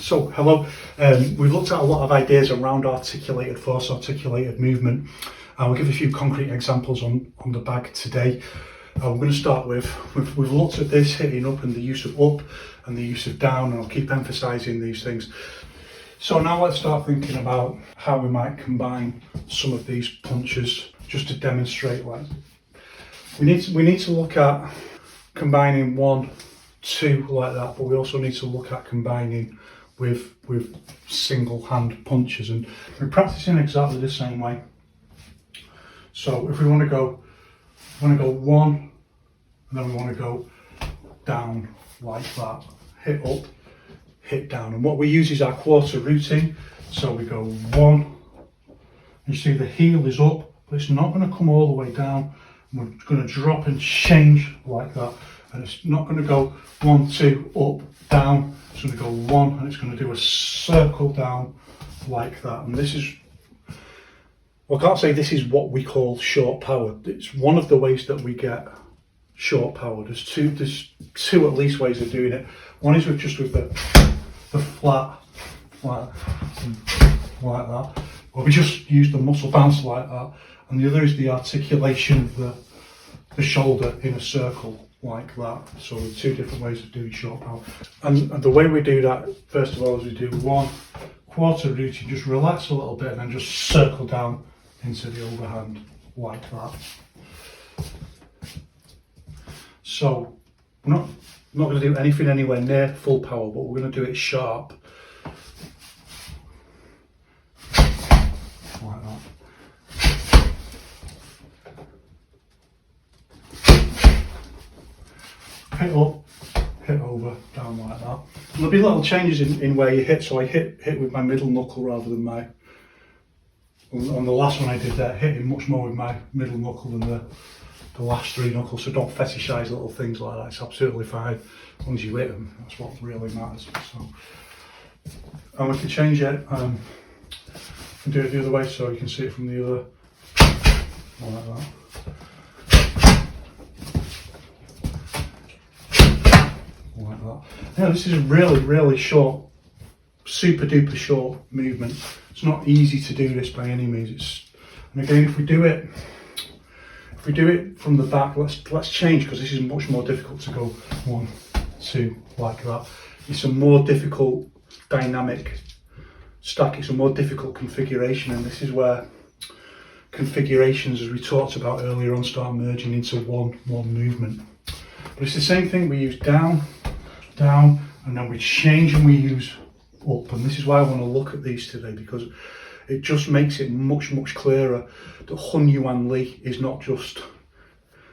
So, hello. We've looked at a lot of ideas around articulated force, articulated movement. We'll give a few concrete examples on the bag today. We're going to start with, we've looked at this hitting up and the use of up and the use of down, and I'll keep emphasising these things. So now let's start thinking about how we might combine some of these punches just to demonstrate. Like we need to look at combining 1, 2 like that, but we also need to look at combining with single hand punches, and we're practicing exactly the same way. So if we want to go 1 and then we want to go down like that, hit up, hit down, and what we use is our quarter routine. So we go 1, you see the heel is up, but it's not going to come all the way down. We're going to drop and change like that, and it's not going to go 1, 2, up, down. It's going to go 1 and it's going to do a circle down like that. And this is, well, I can't say this is what we call short power. It's one of the ways that we get short power. There's two at least ways of doing it. One is just with the flat like that, or we just use the muscle bounce like that, and the other is the articulation of the shoulder in a circle like that. So there's 2 different ways of doing short power, and the way we do that, first of all, is we do 1 quarter routine, just relax a little bit and then just circle down into the overhand like that. So we're not going to do anything anywhere near full power, but we're going to do it sharp like that. Hit up, hit over, down like that. And there'll be little changes in where you hit. So I hit with my middle knuckle rather than my, on the last one I did there, hitting much more with my middle knuckle than the last 3 knuckles. So don't fetishise little things like that. It's absolutely fine as long as you hit them. That's what really matters. So, and we can change it. And do it the other way so you can see it from the other, like that. Like that. Yeah, this is a really short, super duper short movement. It's not easy to do this by any means. And again, if we do it from the back, let's change, because this is much more difficult to go 1, 2 like that. It's a more difficult dynamic stack. It's a more difficult configuration, and this is where configurations, as we talked about earlier on, start merging into one movement. But it's the same thing. We use down, and then we change and we use up. And this is why I want to look at these today, because it just makes it much clearer that Hun Yuan Li is not just,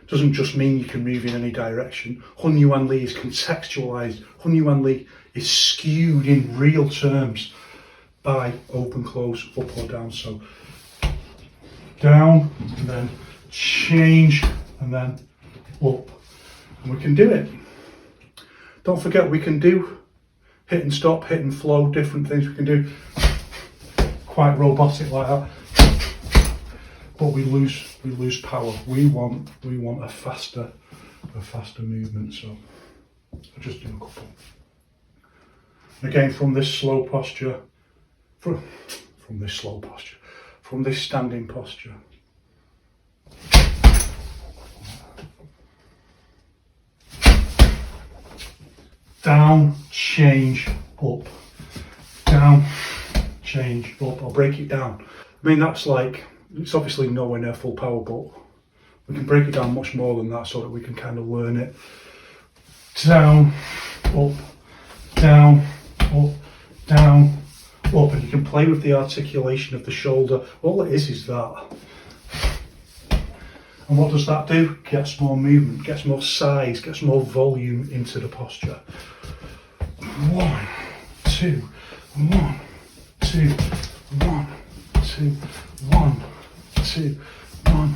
doesn't just mean you can move in any direction. Hun Yuan Li is contextualized. Hun Yuan Li is skewed in real terms by open, close, up or down. So down, and then change, and then up. And we can do it. Don't forget, we can do hit and stop, hit and flow, different things we can do. Quite robotic like that. But we lose power. We want a faster movement. So I'll just do a couple. And again, from this slow posture, from this standing posture. Down, change, up. Down, change, up. I'll break it down. I mean, that's like, it's obviously nowhere near full power, but we can break it down much more than that so that we can kind of learn it. Down, up, down, up, down, up. And you can play with the articulation of the shoulder. All it is that. And what does that do? Gets more movement, gets more size, gets more volume into the posture. 1, 2, 1, 2, 1, 2, 1, 2, 1.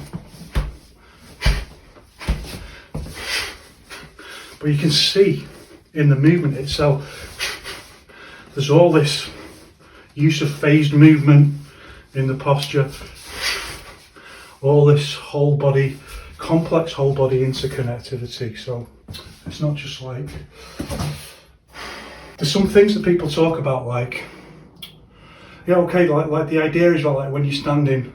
But you can see in the movement itself, there's all this use of phased movement in the posture. All this whole body, complex whole body interconnectivity. So it's not just like There's some things that people talk about, like, yeah, okay, like the idea is like when you're standing,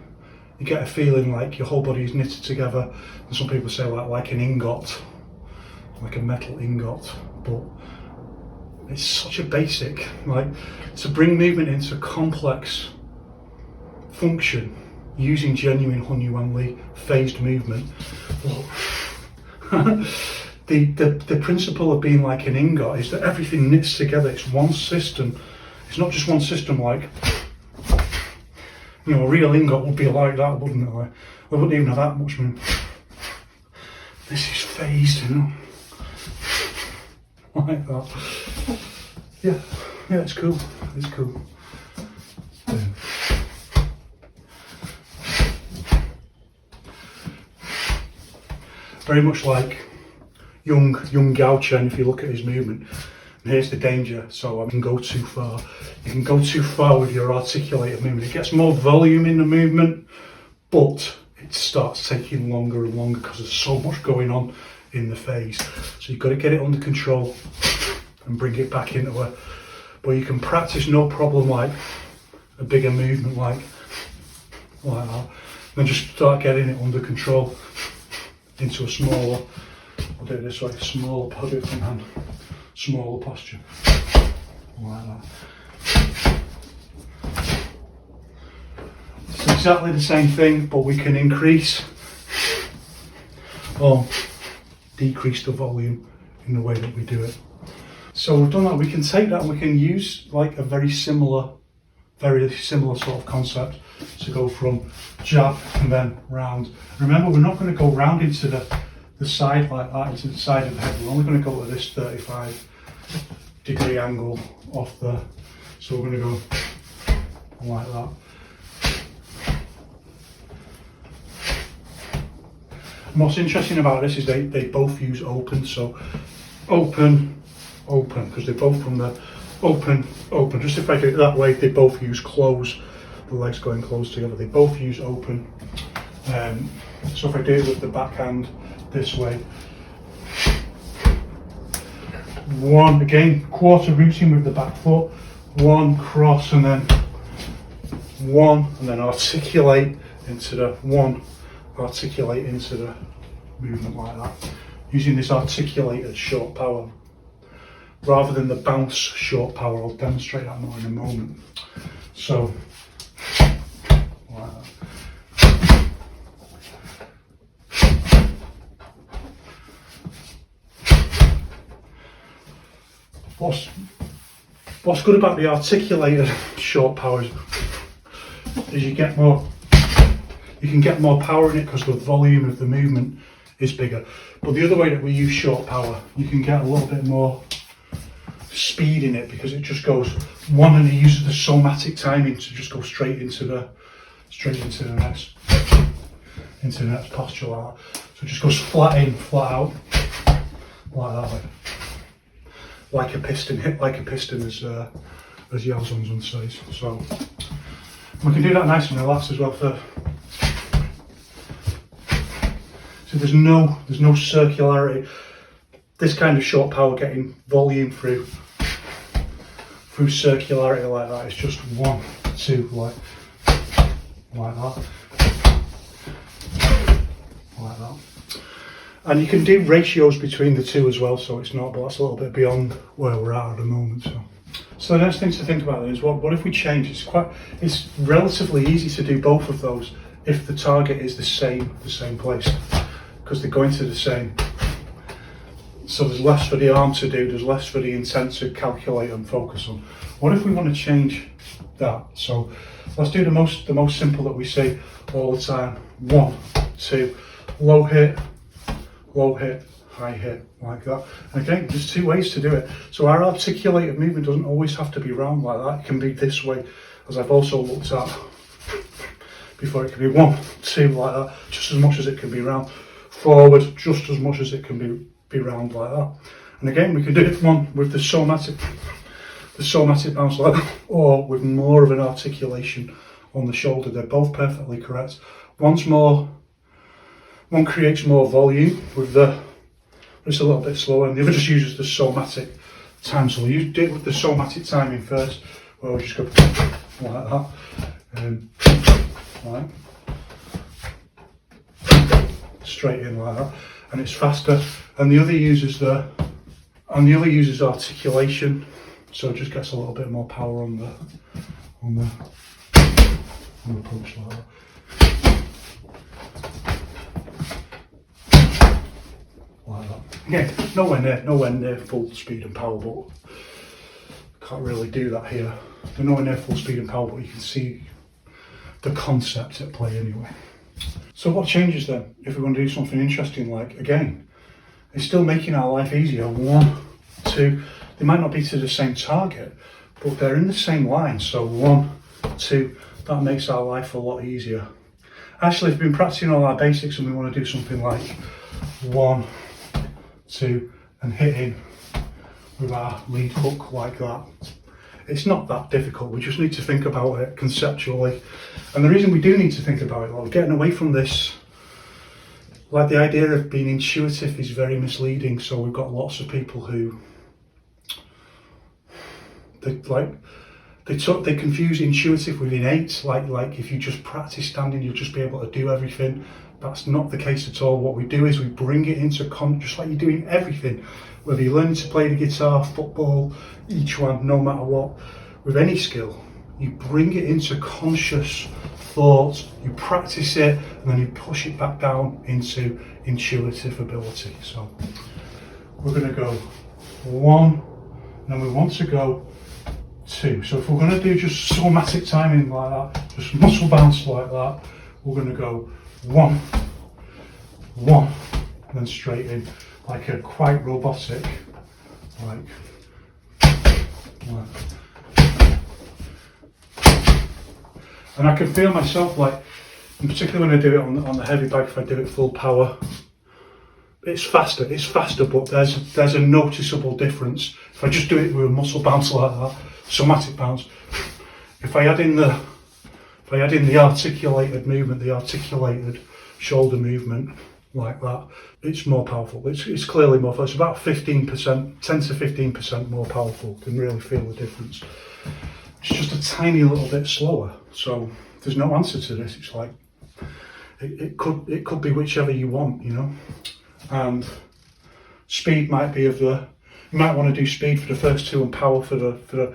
you get a feeling like your whole body is knitted together. And some people say like an ingot, like a metal ingot, but it's such a basic, like, to bring movement into complex function using genuine Hun-Yuan Li phased movement. Well, the principle of being like an ingot is that everything knits together. It's one system. It's not just one system, like, you know, a real ingot would be like that, wouldn't it? Like, we wouldn't even have that much movement. This is phased, you know, like that. Yeah, it's cool. It's cool. Yeah. Very much like young Yao Chen, if you look at his movement. And here's the danger, so you can go too far. You can go too far with your articulated movement. It gets more volume in the movement, but it starts taking longer and longer because there's so much going on in the phase. So you've got to get it under control and bring it back into a, but you can practice no problem like a bigger movement like that. Then just start getting it under control into a smaller, I'll do it this way, smaller, I'll do it from hand, smaller posture, like that. It's exactly the same thing, but we can increase or decrease the volume in the way that we do it. So we've done that. We can take that and we can use like a very similar sort of concept to go from jab and then round. Remember, we're not going to go round into the side like that, into the side of the head. We're only going to go to this 35-degree angle off the, so we're going to go like that. And what's interesting about this is they both use open, so open, because they're both from the open. Just if I do it that way, they both use close, the legs going close together. They both use open. So if I do it with the backhand this way, one, again, quarter rooting with the back foot, one cross and then one, and then articulate into the one, articulate into the movement like that, using this articulated short power rather than the bounce short power. I'll demonstrate that more in a moment. So like that. What's good about the articulated short powers is you can get more power in it because the volume of the movement is bigger. But the other way that we use short power, you can get a little bit more speed in it because it just goes one, and it uses the somatic timing to just go straight into the next posture like that. So it just goes flat in, flat out, like that, like a piston, hit like a piston, as Yao Zhongzhen says. So we can do that nice and relaxed as well. So there's no circularity. This kind of short power getting volume through circularity like that. It's just 1, 2, like that. Like that. And you can do ratios between the two as well, so it's not, but that's a little bit beyond where we're at the moment. So the next thing to think about is what if we change? It's relatively easy to do both of those if the target is the same place, because they're going to the same. So there's less for the arm to do, there's less for the intent to calculate and focus on. What if we want to change that? So let's do the most simple that we see all the time. 1, 2, low hit, high hit, like that. And again, there's 2 ways to do it. So our articulated movement doesn't always have to be round like that. It can be this way, as I've also looked at before. It can be 1, 2, like that, just as much as it can be round. Forward, just as much as it can be round like that. And again, we can do it one with the somatic bounce like that, or with more of an articulation on the shoulder. They're both perfectly correct. One creates more volume with it's a little bit slower, and the other just uses the time. So we'll do it with the somatic timing first, where we'll just go like that, like straight in like that, and it's faster. And the other uses articulation, so it just gets a little bit more power on the punch like that. Like that. Again, nowhere near full speed and power, but can't really do that here. They're nowhere near full speed and power, but you can see the concept at play anyway. So what changes then if we want to do something interesting? Like, again, it's still making our life easier. 1, 2, they might not be to the same target, but they're in the same line. So 1, 2, that makes our life a lot easier. Actually, if we've been practicing all our basics and we want to do something like 1, 2, and hitting with our lead hook like that, it's not that difficult. We just need to think about it conceptually. And the reason we do need to think about it, like, getting away from this, like, the idea of being intuitive is very misleading. So we've got lots of people who they confuse intuitive with innate. Like if you just practice standing, you'll just be able to do everything. That's not the case at all. What we do is we bring it into just like you're doing everything, whether you're learning to play the guitar, football, Yiquan, no matter what, with any skill, you bring it into conscious thought, you practice it, and then you push it back down into intuitive ability. So we're going to go 1, and then we want to go 2. So if we're going to do just somatic timing like that, just muscle bounce like that, we're going to go 1, 1, and then straight in, like a quite robotic, like. And I can feel myself, like, and particularly when I do it on the heavy bag, if I do it full power, it's faster, but there's a noticeable difference. If I just do it with a muscle bounce like that, somatic bounce, if I add in the articulated movement, the articulated shoulder movement like that, it's more powerful. It's clearly more, it's about 15%, 10 to 15% more powerful. You can really feel the difference. It's just a tiny little bit slower. So there's no answer to this. It's like, it could be whichever you want, you know. And speed might be you might want to do speed for the first 2 and power for the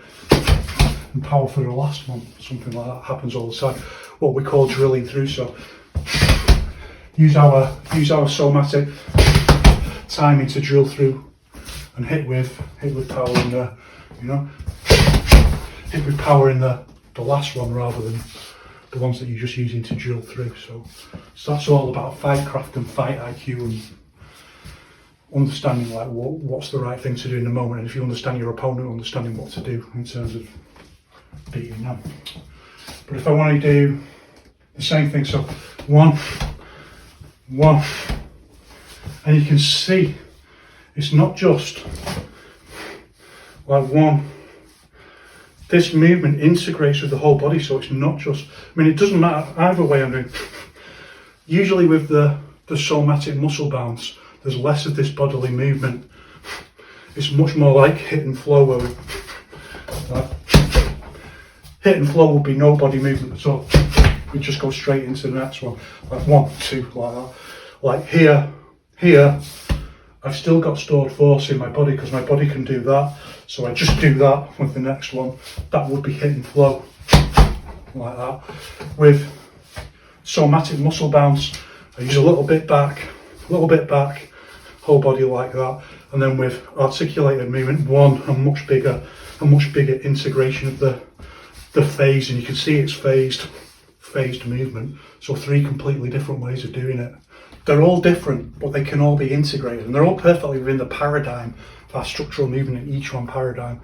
last one. Something like that happens all the time. What we call drilling through. So use our somatic timing to drill through and hit with power in the, you know, hit with power in the last one rather than the ones that you're just using to drill through. So that's all about fight craft and fight IQ and understanding, like, what's the right thing to do in the moment, and if you understand your opponent, understanding what to do in terms of beating them. But if I want to do the same thing, so 1, 1, and you can see it's not just like 1. This movement integrates with the whole body, so it's not just, I mean, it doesn't matter either way I'm doing. Usually with the somatic muscle bounce, there's less of this bodily movement. It's much more like hit and flow, where hit and flow would be no body movement at all. We just go straight into the next one, like 1, 2, like that. Like here, I've still got stored force in my body because my body can do that. So I just do that with the next one. That would be hit and flow, like that. With somatic muscle bounce, I use a little bit back, whole body like that. And then with articulated movement, 1, a much bigger integration of the phase, and you can see it's phased movement. So 3 completely different ways of doing it. They're all different, but they can all be integrated, and they're all perfectly within the paradigm of our structural movement in each one paradigm.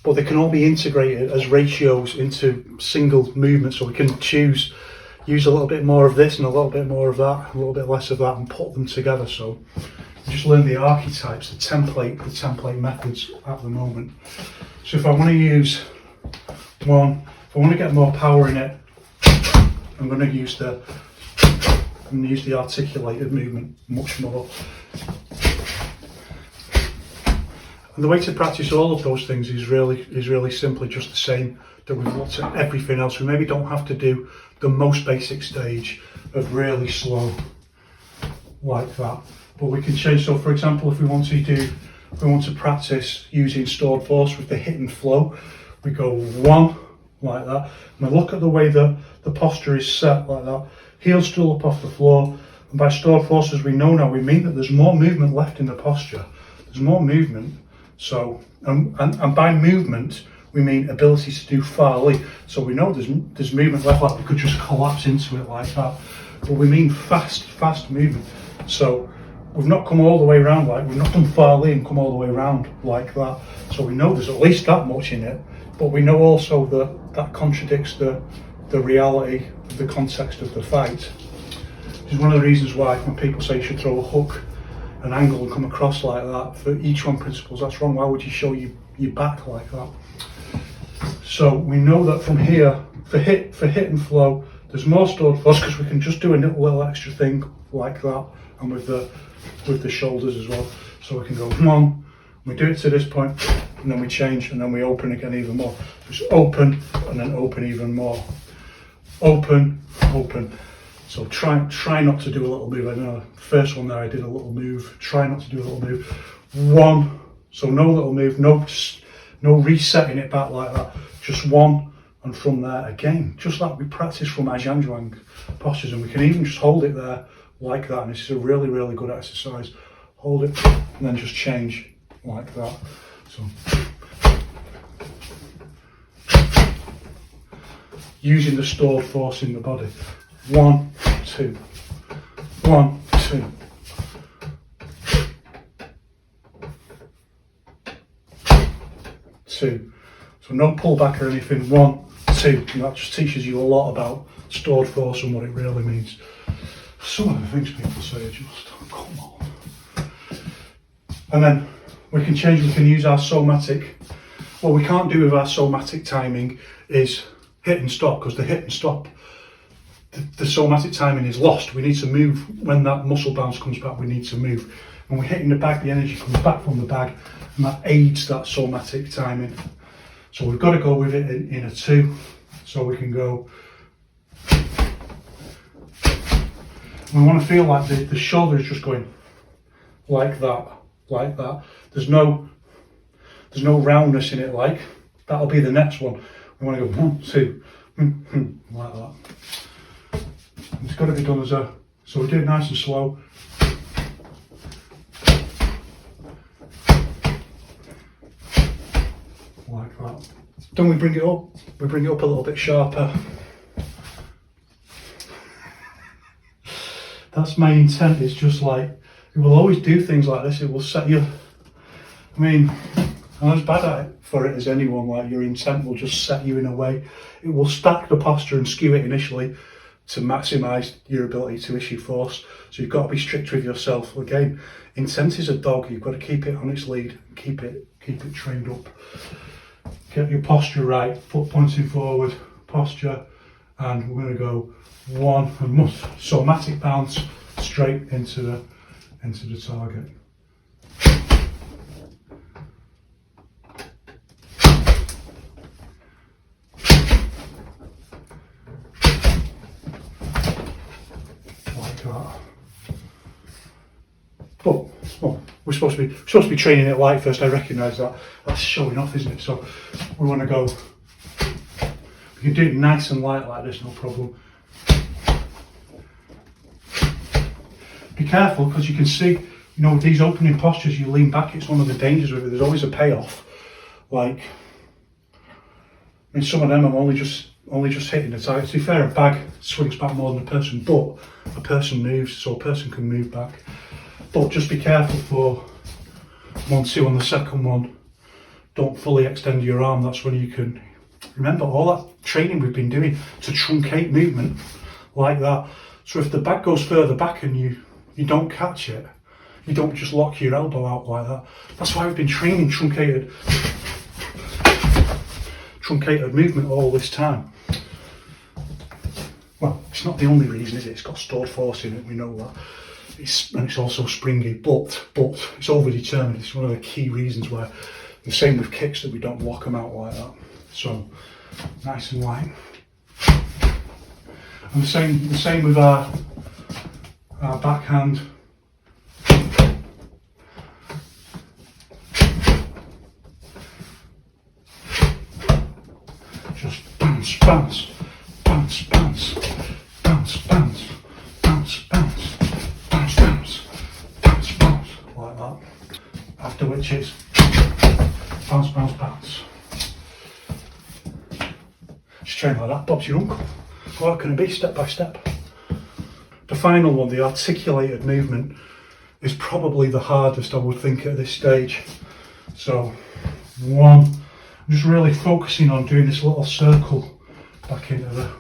But they can all be integrated as ratios into single movements, so we can use a little bit more of this and a little bit more of that, a little bit less of that, and put them together. So you just learn the archetypes, the template methods at the moment. So if I want to use 1, if I want to get more power in it, I'm going to use the articulated movement much more. And the way to practice all of those things is really simply just the same that we've looked at everything else. We maybe don't have to do the most basic stage of really slow like that, but we can change. So for example, if we want to practice using stored force with the hit and flow, we go 1 like that, and we look at the way that the posture is set like that, heels still up off the floor, and by stored force, as we know now, we mean that there's more movement left in the posture. There's more movement. So and by movement we mean ability to do farley. So we know there's movement left, like we could just collapse into it like that, but we mean fast movement. So we've not come all the way around, like we've not done farley and come all the way around like that. So we know there's at least that much in it, but we know also that contradicts the reality of the context of the fight. Which is one of the reasons why when people say you should throw a hook, an angle and come across like that, for Yiquan principles, that's wrong. Why would you show your back like that? So we know that from here, for hit and flow, there's more stored force because we can just do a little extra thing like that, and with the shoulders as well. So we can go 1, we do it to this point, and then we change, and then we open again even more. Just open, and then open even more. Open, open. So try not to do a little move. I know the first one there I did a little move. Try not to do a little move. 1, so no little move, no resetting it back like that. Just 1, and from there again, just like we practice from our Zhanzhuang postures, and we can even just hold it there like that. And this is a really good exercise. Hold it, and then just change like that. So using the stored force in the body. 1, 2, 1, 2. 2. So no pullback or anything. 1, 2. And that just teaches you a lot about stored force and what it really means. Some of the things people say are just, come on. And then we can change, we can use our somatic. What we can't do with our somatic timing is hit and stop, because the hit and stop, the somatic timing is lost. We need to move. When that muscle bounce comes back, we need to move. When we're hitting the bag, the energy comes back from the bag, and that aids that somatic timing. So we've got to go with it in a 2. So we can go. We want to feel like the shoulder is just going like that, like that. There's no roundness in it. Like that'll be the next one. We want to go 1, 2, like that. It's got to be done so we do it nice and slow. Like that. Then we bring it up. We bring it up a little bit sharper. That's my intent. It's just like, it will always do things like this. It will set you, I mean, I'm as bad at it for it as anyone. Like your intent will just set you in a way. It will stack the posture and skew it initially to maximise your ability to issue force. So you've got to be strict with yourself. Again, intent is a dog. You've got to keep it on its lead, keep it trained up. Get your posture right, foot pointing forward, posture, and we're going to go 1 and somatic bounce straight into the target. Like that. But well, we're supposed to be training it light first. I recognise that. That's showing off, isn't it? So we want to go. We can do it nice and light like this, no problem. Be careful, because you can see, with these opening postures, you lean back. It's one of the dangers of it. There's always a payoff. Like, I mean, some of them I'm only just hitting the target. To be fair, a bag swings back more than a person, but a person moves, so a person can move back. But just be careful for 1, 2 on the second one. Don't fully extend your arm. That's when you can remember all that training we've been doing to truncate movement like that. So if the bag goes further back and you don't catch it, you don't just lock your elbow out like that. That's why we've been training truncated movement all this time. Well, it's not the only reason, is it? It's got stored force in it, we know that. it's also springy, but it's overdetermined. It's one of the key reasons why, the same with kicks, that we don't lock them out like that. So nice and light. And the same with our backhand. Just bounce, bounce, bounce, bounce, bounce, bounce, bounce, bounce, bounce, bounce, bounce, bounce, like that. After which it's bounce, bounce, bounce. Just train like that, Bob's your uncle. What can it be, step by step? The final one, the articulated movement, is probably the hardest, I would think, at this stage. So, one, I'm just really focusing on doing this little circle back into the...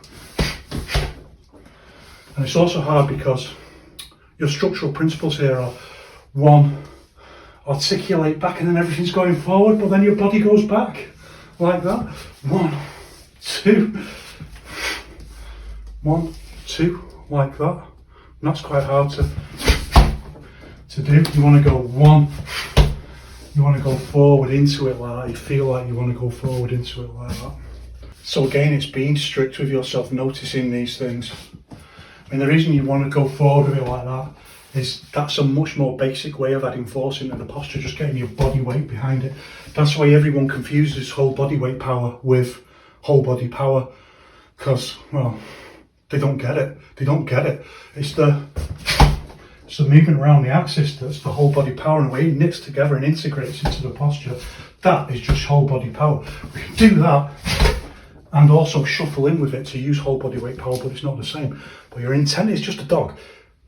And it's also hard because your structural principles here are, one, articulate back and then everything's going forward, but then your body goes back, like that. One, two, one, two, like that. And that's quite hard to do. You want to go one, you want to go forward into it like that. You feel like you want to go forward into it like that. So again, it's being strict with yourself, noticing these things. I mean, the reason you want to go forward with it like that is that's a much more basic way of adding force into the posture, just getting your body weight behind it. That's why everyone confuses whole body weight power with whole body power, because, well, they don't get it. They don't get it. It's the movement around the axis that's the whole body power, and the way it knits together and integrates into the posture. That is just whole body power. We can do that and also shuffle in with it to use whole body weight power, but it's not the same. But your intent is just a dog.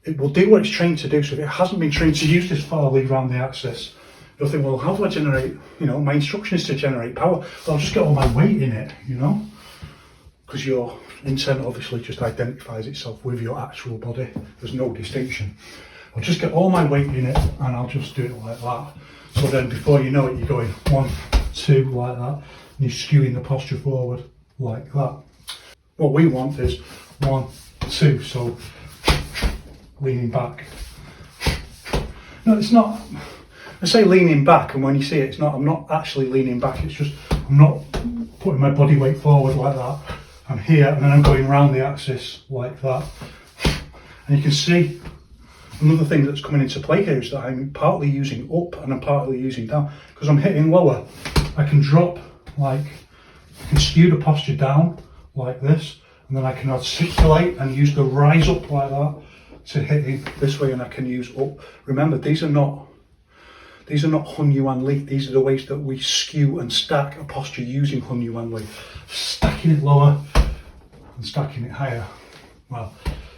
It will do what it's trained to do. So if it hasn't been trained to use this far lead around the axis, you'll think, well, how do I generate, my instruction is to generate power. Well, I'll just get all my weight in it, because your intent obviously just identifies itself with your actual body. There's no distinction. I'll just get all my weight in it and I'll just do it like that. So then before you know it, you're going one, two, like that, and you're skewing the posture forward like that. What we want is one, two, so leaning back. No, it's not, I say leaning back, and when you see it, I'm not actually leaning back, it's just, I'm not putting my body weight forward like that. I'm here, and then I'm going around the axis like that. And you can see, another thing that's coming into play here is that I'm partly using up and I'm partly using down. Because I'm hitting lower, I can drop, I can skew the posture down like this, and then I can articulate and use the rise up like that to hitting this way, and I can use up. Remember, these are not Hun Yuan Li. These are the ways that we skew and stack a posture using Hun Yuan Li. Stacking it lower and stacking it higher. Well,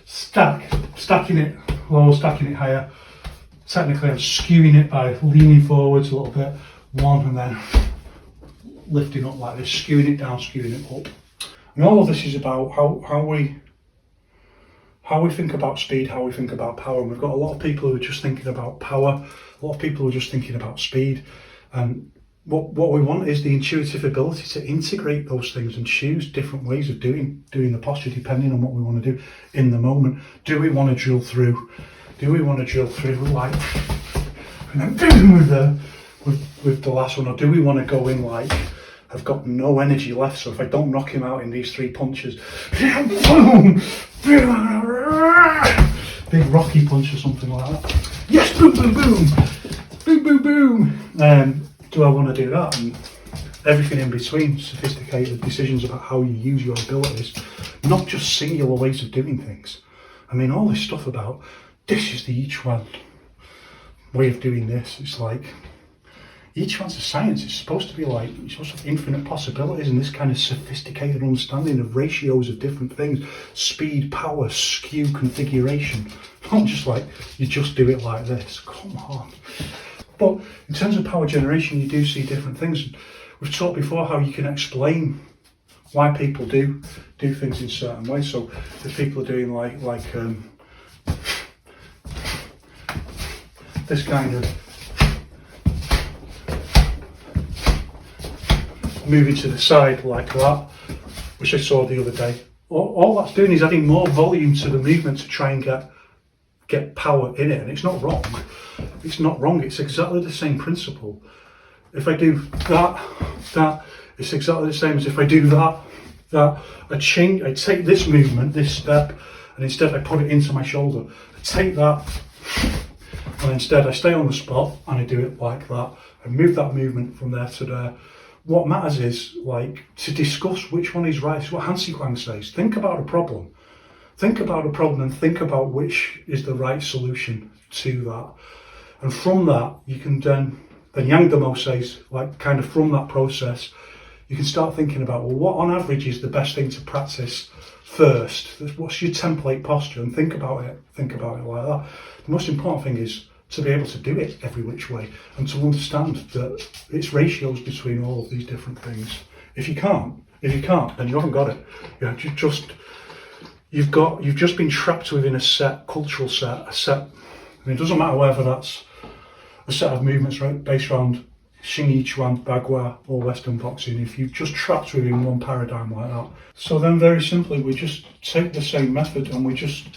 stacking it lower, stacking it higher. Technically, I'm skewing it by leaning forwards a little bit, one, and then lifting up like this, skewing it down, skewing it up. And all of this is about how we think about speed, how we think about power. And we've got a lot of people who are just thinking about power, a lot of people who are just thinking about speed. And what we want is the intuitive ability to integrate those things and choose different ways of doing the posture depending on what we want to do in the moment. Do we want to drill through? Do we want to drill through like, and then with the last one, or do we want to go in like, I've got no energy left, so if I don't knock him out in these three punches, boom, big rocky punch or something like that. Yes, boom, boom, boom, boom, boom, boom. Do I want to do that? And everything in between, sophisticated decisions about how you use your abilities, not just singular ways of doing things. I mean, all this stuff about, this is the Yiquan way of doing this. It's like, Yiquan's a science. It's supposed to be like, it's supposed to have infinite possibilities and this kind of sophisticated understanding of ratios of different things, speed, power, skew, configuration. Not just like, you just do it like this. Come on. But in terms of power generation, you do see different things. We've talked before how you can explain why people do things in certain ways. So if people are doing like this kind of moving to the side like that, which I saw the other day, all that's doing is adding more volume to the movement to try and get get power in it, and it's not wrong. It's not wrong. It's exactly the same principle. If I do that, it's exactly the same as if I do that. I take this movement, this step, and instead I put it into my shoulder. I take that, and instead I stay on the spot and I do it like that. I move that movement from there to there. What matters is to discuss which one is right. It's what Yiquan says. Think about a problem. Think about a problem and think about which is the right solution to that. And from that, you can then Yang Demo says, kind of from that process, you can start thinking about, well, what on average is the best thing to practice first? What's your template posture? And think about it like that. The most important thing is to be able to do it every which way and to understand that it's ratios between all of these different things. If you can't, then you haven't got it. You've just been trapped within a cultural set, and it doesn't matter whether that's a set of movements based around Xing Yiquan, Bagua or Western boxing. If you've just trapped within one paradigm like that, so then very simply we just take the same method and we just,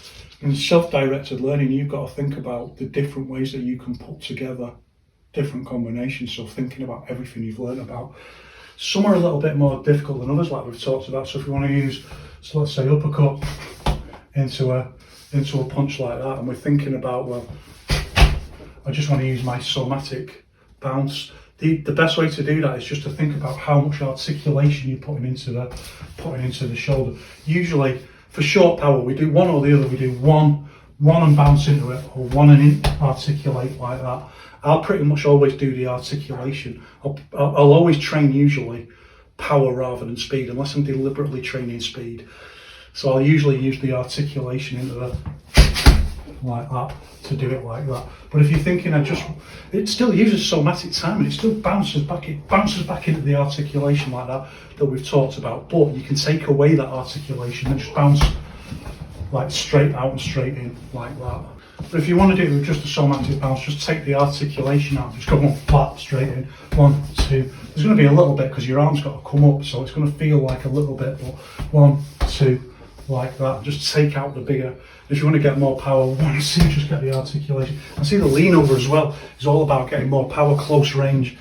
in self-directed learning, you've got to think about the different ways that you can put together different combinations. So thinking about everything you've learned about. Some are a little bit more difficult than others, like we've talked about. So if you want to use, so let's say uppercut into a punch like that, and we're thinking about, well, I just want to use my somatic bounce. The best way to do that is just to think about how much articulation you're putting into the shoulder. Usually, for short power, we do one or the other. We do one and bounce into it, or one and articulate like that. I'll pretty much always do the articulation. I'll always train usually power rather than speed, unless I'm deliberately training speed. So I'll usually use the articulation into the like that to do it like that. But if you're thinking it still uses somatic timing, it still bounces back into the articulation like that we've talked about, but you can take away that articulation and just bounce straight out and straight in like that. But if you want to do it with just a somatic bounce, just take the articulation out, just go one flat straight in, 1, 2. There's going to be a little bit because your arm's got to come up, so it's going to feel like a little bit, but 1, 2, like that. Just take out the bigger. If you want to get more power, 1, 2, just get the articulation. And see the lean over as well is all about getting more power, close range.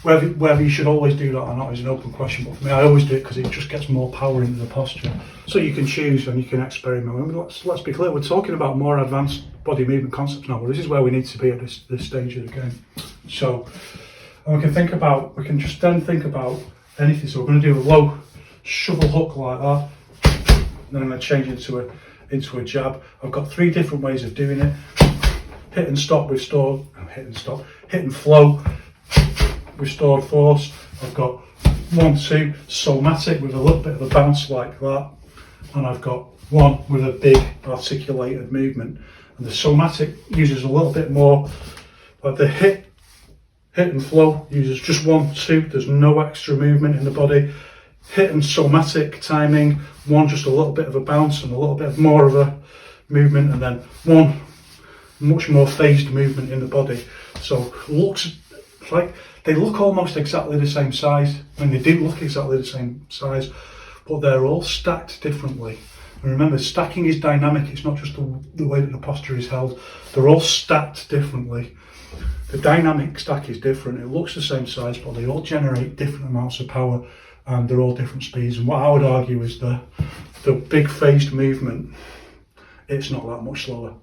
Whether you should always do that or not is an open question, but for me I always do it because it just gets more power into the posture. So you can choose and you can experiment. I mean, let's be clear, we're talking about more advanced body movement concepts now, but this is where we need to be at this stage of the game. So we can think about anything. So we're going to do a low shovel hook like that, then I'm going to change into a jab. I've got 3 different ways of doing it. Hit and stop with stored, hit and flow with stored force. I've got 1, 2 somatic with a little bit of a bounce like that, and I've got 1 with a big articulated movement. And the somatic uses a little bit more, like the hit and flow uses just 1, 2. There's no extra movement in the body. Hit and somatic timing, 1 just a little bit of a bounce and a little bit more of a movement, and then 1 much more phased movement in the body. So looks like they look almost exactly the same size. I mean, they do look exactly the same size, but they're all stacked differently. And remember, stacking is dynamic. It's not just the way that the posture is held. They're all stacked differently. The dynamic stack is different. It looks the same size, but they all generate different amounts of power, and they're all different speeds. And what I would argue is the big phased movement, it's not that much slower.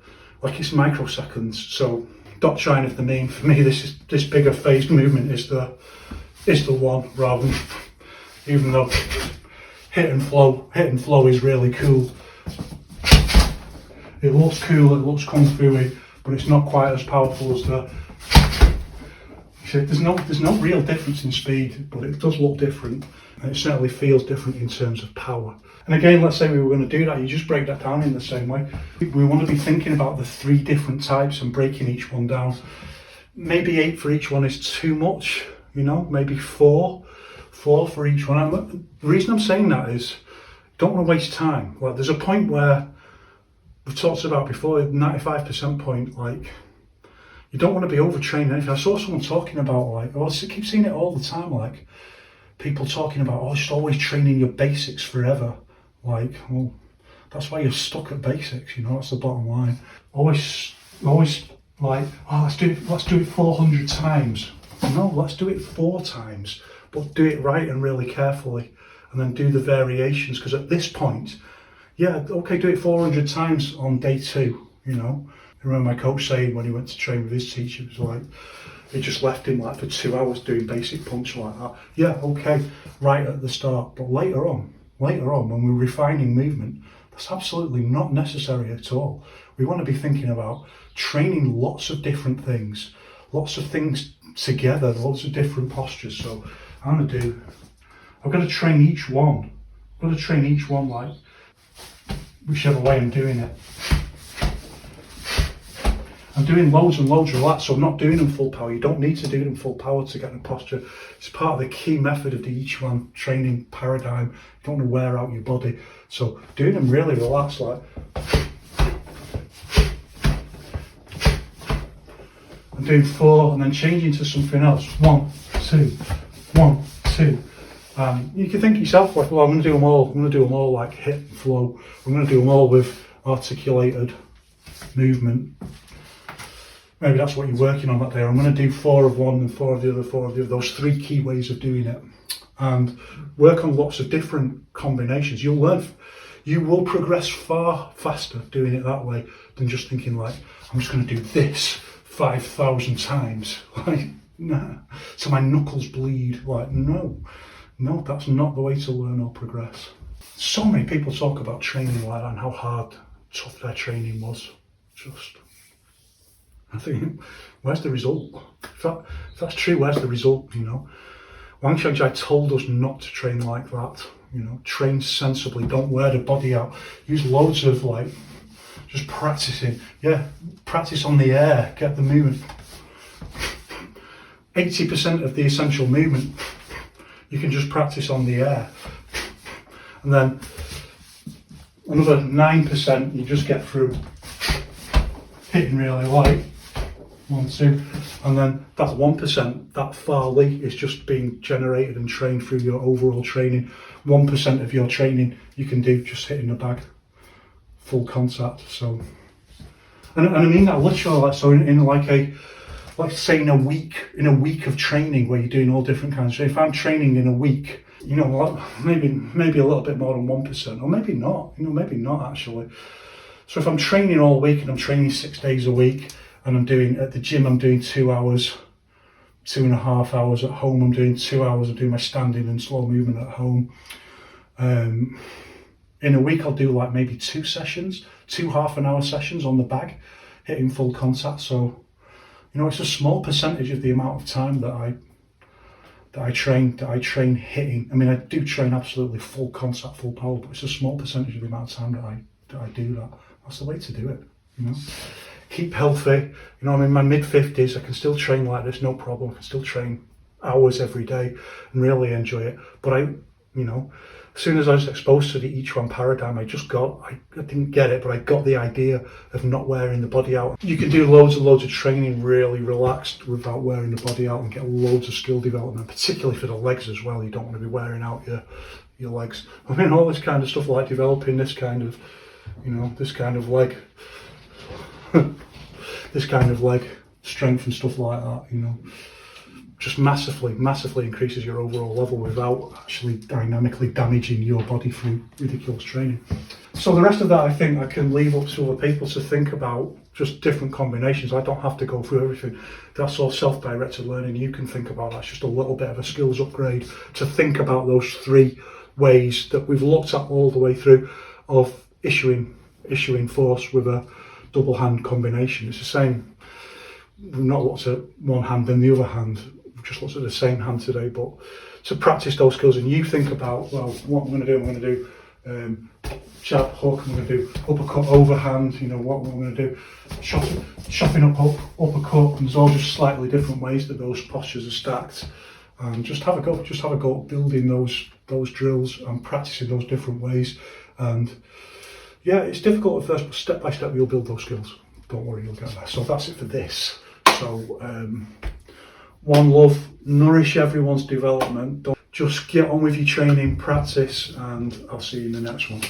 Like, it's microseconds. So doctrine of the mean, for me, this bigger phased movement is the one, rather than, even though hit and flow is really cool. It looks cool, it looks kung fu-y, but it's not quite as powerful as the. There's no real difference in speed, but it does look different, and it certainly feels different in terms of power. And again, let's say we were going to do that, you just break that down in the same way. We want to be thinking about the 3 different types and breaking each one down. Maybe 8 for each one is too much, maybe 4 for each one. The reason I'm saying that is, don't want to waste time. Like, there's a point where we've talked about before, 95% point, like, you don't want to be overtrained. Anything. I saw someone talking about, I keep seeing it all the time, like people talking about, just always training your basics forever. Like, well, That's why you're stuck at basics, you know, that's the bottom line. Always like, oh, let's do it 400 times. No, let's do it 4 times, but do it right and really carefully, and then do the variations, because at this point, yeah, okay, do it 400 times on day 2, you know. I remember my coach saying when he went to train with his teacher, it was like, it just left him like for 2 hours doing basic punch like that. Yeah, okay, right at the start, but later on, when we're refining movement, that's absolutely not necessary at all. We want to be thinking about training lots of different things, lots of things together, lots of different postures. So I've got to train each one. I've got to train each one like whichever way I'm doing it. I'm doing loads and loads of that, so I'm not doing them full power. You don't need to do them full power to get the posture. It's part of the key method of the Yiquan training paradigm. You don't want to wear out your body. So doing them really relaxed, like, I'm doing 4 and then changing to something else. 1, 2, 1, 2. You can think to yourself like, well, I'm going to do them all. I'm going to do them all like hit and flow. I'm going to do them all with articulated movement. Maybe that's what you're working on that day. I'm going to do 4 of one and 4 of the other, 4 of the other. Those 3 key ways of doing it, and work on lots of different combinations. You'll learn. You will progress far faster doing it that way than just thinking like, I'm just going to do this 5,000 times. Like, nah. So my knuckles bleed. Like, no, that's not the way to learn or progress. So many people talk about training like that and how hard, tough their training was. I think, where's the result? If that's true, where's the result, you know? Wang Xiangjai told us not to train like that, you know, train sensibly, don't wear the body out, use loads of like, just practicing, yeah, practice on the air, get the movement. 80% of the essential movement, you can just practice on the air. And then another 9% you just get through hitting really light. 1, 2, and then that 1%, that far leap is just being generated and trained through your overall training. 1% of your training you can do just hitting the bag, full contact. So, and I mean that literally. Like, so in like let's say in a week of training where you're doing all different kinds of training. If I'm training in a week, you know, maybe a little bit more than 1%, or maybe not. You know, maybe not actually. So if I'm training all week and I'm training 6 days a week, and I'm doing, at the gym, I'm doing 2 hours, 2.5 hours. At home, I'm doing 2 hours. I'm doing my standing and slow movement at home. In a week, I'll do like maybe 2 sessions, 2 half-an-hour sessions on the bag, hitting full contact. So, you know, it's a small percentage of the amount of time that I train hitting. I mean, I do train absolutely full contact, full power, but it's a small percentage of the amount of time that I do that. That's the way to do it, you know. Keep healthy, you know, I'm in my mid-50s, I can still train like this, no problem. I can still train hours every day and really enjoy it. But you know, as soon as I was exposed to the Yiquan paradigm, I didn't get it, but I got the idea of not wearing the body out. You can do loads and loads of training really relaxed without wearing the body out and get loads of skill development, particularly for the legs as well. You don't want to be wearing out your legs. I mean, all this kind of stuff, like developing this kind of, you know, this kind of leg strength and stuff like that, you know, just massively increases your overall level without actually dynamically damaging your body through ridiculous training. So the rest of that, I think I can leave up to other people to think about, just different combinations. I don't have to go through everything. That's all self-directed learning. You can think about that's just a little bit of a skills upgrade to think about those 3 ways that we've looked at all the way through of issuing force with a double hand combination. It's the same. We've not looked at one hand and the other hand. We've just looked at the same hand today. But to practice those skills, and you think about, well, what I'm going to do, jab, hook. I'm going to do uppercut, overhand. You know what I'm going to do, chopping up, uppercut. And there's all just slightly different ways that those postures are stacked. And just have a go. Just have a go at building those drills and practicing those different ways. And yeah, it's difficult at first, but step by step you'll build those skills. Don't worry, you'll get there. So that's it for this. So, one love, nourish everyone's development. Don't just get on with your training, practice, and I'll see you in the next one.